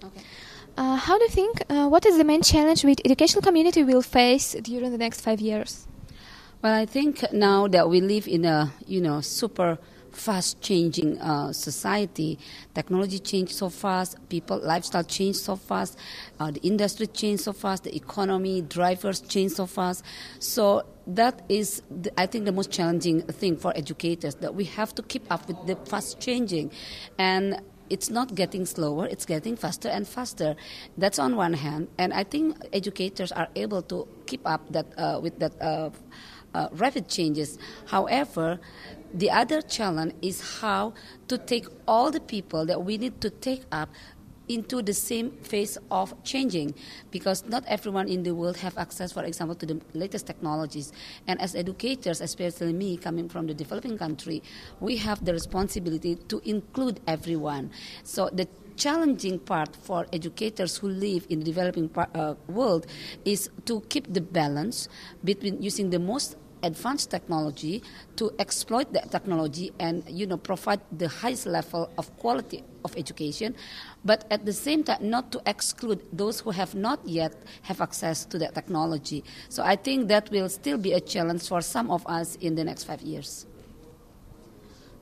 Okay. How do you think, what is the main challenge which educational community will face during the next 5 years? Well, I think now that we live in a, super fast changing society, technology change so fast, people lifestyle change so fast, the industry change so fast, the economy, drivers change so fast. So that is, I think, the most challenging thing for educators, that we have to keep up with the fast changing. And it's not getting slower, it's getting faster and faster. That's on one hand. And I think educators are able to keep up that with that rapid changes. However, the other challenge is how to take all the people that we need to take up into the same phase of changing, because not everyone in the world have access, for example, to the latest technologies. And as educators, especially me coming from the developing country, we have the responsibility to include everyone. So the challenging part for educators who live in the developing world is to keep the balance between using the most advanced technology to exploit that technology and provide the highest level of quality of education, but at the same time not to exclude those who have not yet have access to that technology. So I think that will still be a challenge for some of us in the next 5 years.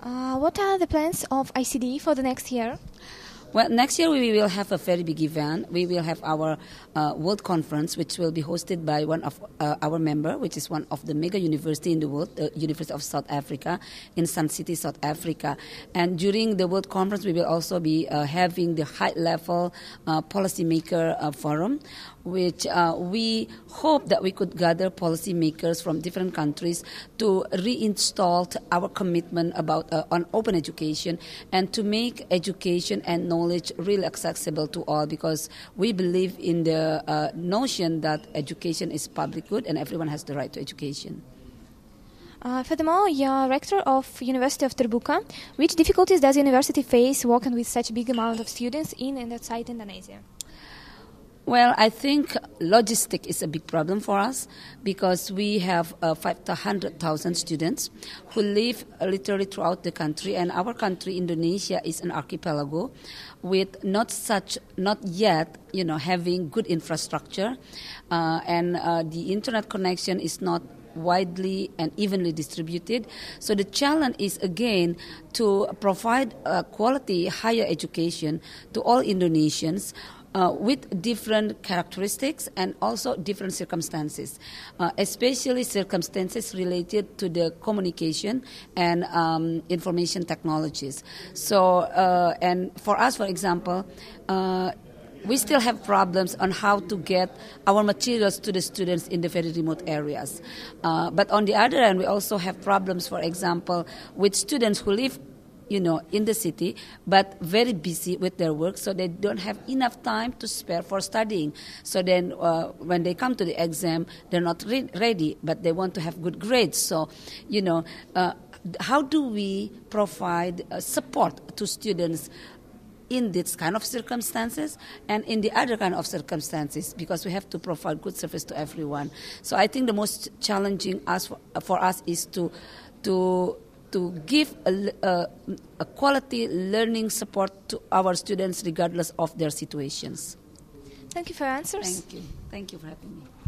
What are the plans of ICDE for the next year? Well, next year we will have a very big event. We will have our World Conference, which will be hosted by one of our member, which is one of the mega university in the world, the University of South Africa, in Sun City, South Africa. And during the World Conference, we will also be having the high-level policymaker forum, which we hope that we could gather policymakers from different countries to reinstall our commitment about on open education and to make education and knowledge really accessible to all, because we believe in the notion that education is public good and everyone has the right to education. Furthermore, you are rector of University of Terbuka. Which difficulties does university face working with such a big amount of students in and outside Indonesia? Well, I think logistics is a big problem for us, because we have 500,000 students who live literally throughout the country, and our country, Indonesia, is an archipelago with not yet having good infrastructure, and the internet connection is not widely and evenly distributed. So the challenge is again to provide quality higher education to all Indonesians with different characteristics and also different circumstances, especially circumstances related to the communication and information technologies. So, and for us, for example, we still have problems on how to get our materials to the students in the very remote areas. But on the other hand, we also have problems, for example, with students who live in the city, but very busy with their work, so they don't have enough time to spare for studying. So then when they come to the exam, they're not ready, but they want to have good grades. So, how do we provide support to students in this kind of circumstances and in the other kind of circumstances, because we have to provide good service to everyone. So I think the most challenging for us is to give a quality learning support to our students regardless of their situations. Thank you for your answers. Thank you. Thank you for having me.